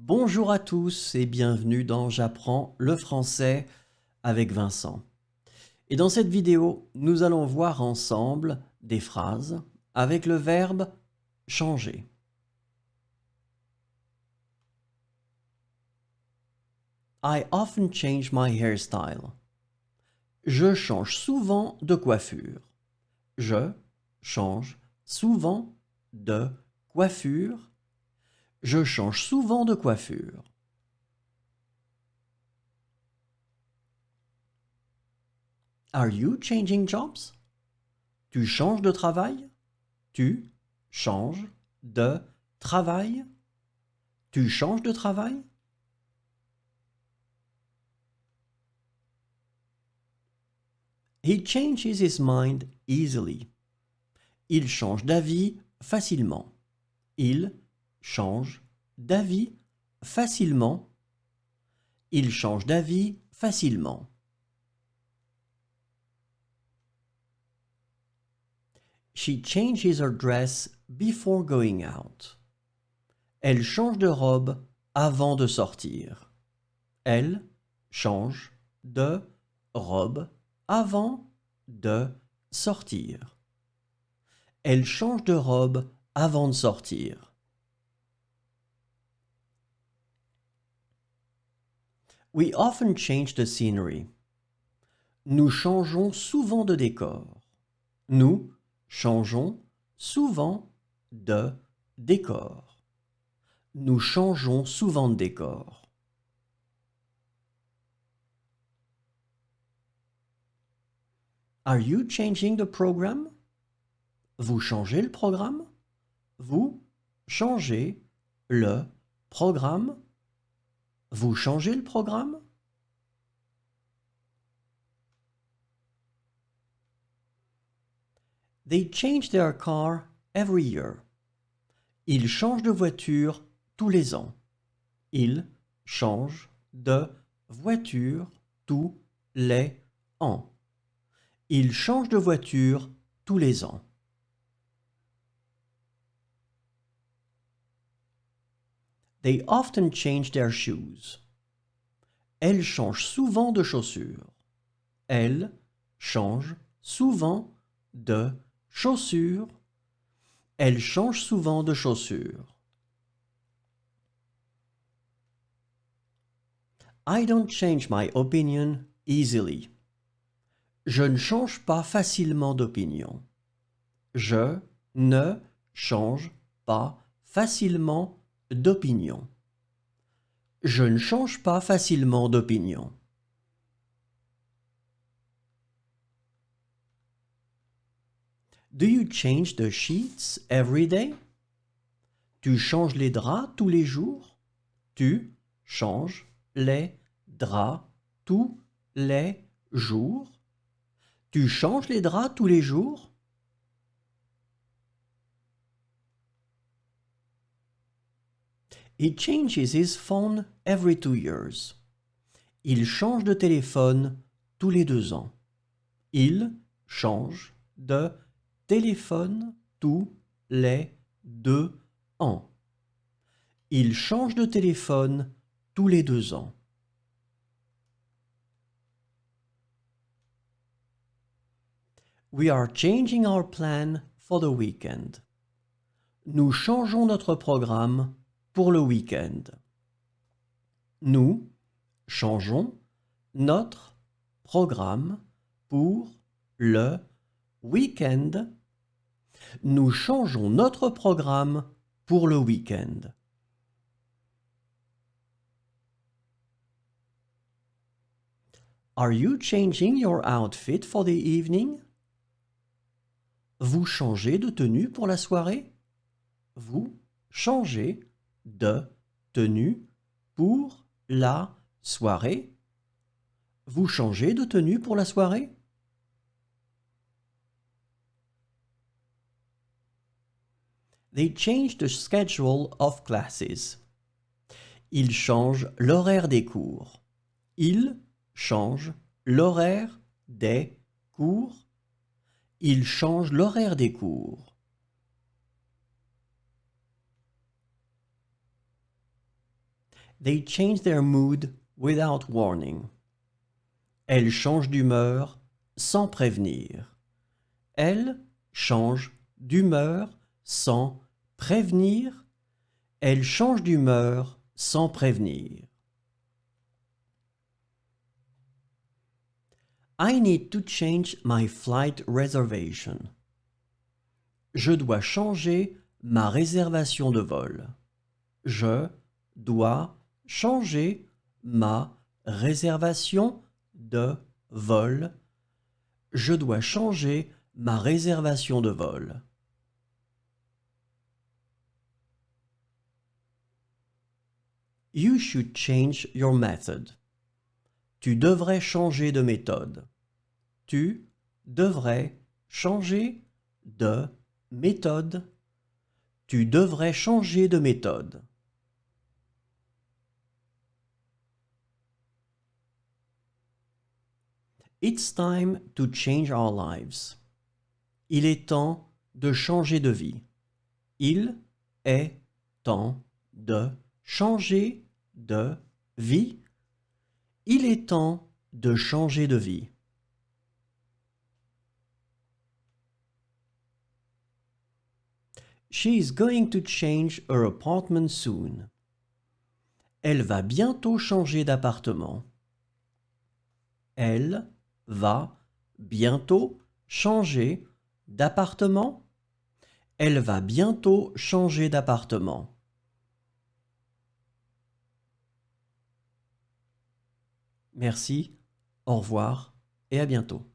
Bonjour à tous et bienvenue dans J'apprends le français avec Vincent. Et dans cette vidéo, nous allons voir ensemble des phrases avec le verbe changer. I often change my hairstyle. Je change souvent de coiffure. Je change souvent de coiffure. Je change souvent de coiffure. Are you changing jobs? Tu changes de travail? Tu changes de travail? Tu changes de travail? He changes his mind easily. Il change d'avis facilement. Il change d'avis facilement. Il change d'avis facilement. She changes her dress before going out. Elle change de robe avant de sortir. Elle change de robe avant de sortir. Elle change de robe avant de sortir. We often change the scenery. Nous changeons souvent de décor. Nous changeons souvent de décor. Nous changeons souvent de décor. Are you changing the program? Vous changez le programme? Vous changez le programme? Vous changez le programme? They change their car every year. Ils changent de voiture tous les ans. Ils changent de voiture tous les ans. Ils changent de voiture tous les ans. They often change their shoes. Elles changent souvent de chaussures. Elles changent souvent de chaussures. Elles changent souvent de chaussures. I don't change my opinion easily. Je ne change pas facilement d'opinion. Je ne change pas facilement d'opinion. Je ne change pas facilement d'opinion. Do you change the sheets every day? Tu changes les draps tous les jours? Tu changes les draps tous les jours? Tu changes les draps tous les jours? He changes his phone every 2 years. Il change de téléphone tous les 2 ans. Il change de téléphone tous les 2 ans. Il change de téléphone tous les 2 ans. We are changing our plan for the weekend. Nous changeons notre programme pour le week-end. Nous changeons notre programme pour le week-end. Nous changeons notre programme pour le week-end. Are you changing your outfit for the evening? Vous changez de tenue pour la soirée? Vous changez de tenue pour la soirée? Vous changez de tenue pour la soirée? They change the schedule of classes. Ils changent l'horaire des cours. Ils changent l'horaire des cours. Ils changent l'horaire des cours. They change their mood without warning. Elles changent d'humeur sans prévenir. Elles changent d'humeur sans prévenir. Elles changent d'humeur sans prévenir. I need to change my flight reservation. Je dois changer ma réservation de vol. Je dois changer ma réservation de vol. Je dois changer ma réservation de vol. You should change your method. Tu devrais changer de méthode. Tu devrais changer de méthode. Tu devrais changer de méthode. It's time to change our lives. Il est temps de changer de vie. Il est temps de changer de vie. Il est temps de changer de vie. She is going to change her apartment soon. Elle va bientôt changer d'appartement. Elle va bientôt changer d'appartement. Elle va bientôt changer d'appartement. Merci, au revoir et à bientôt.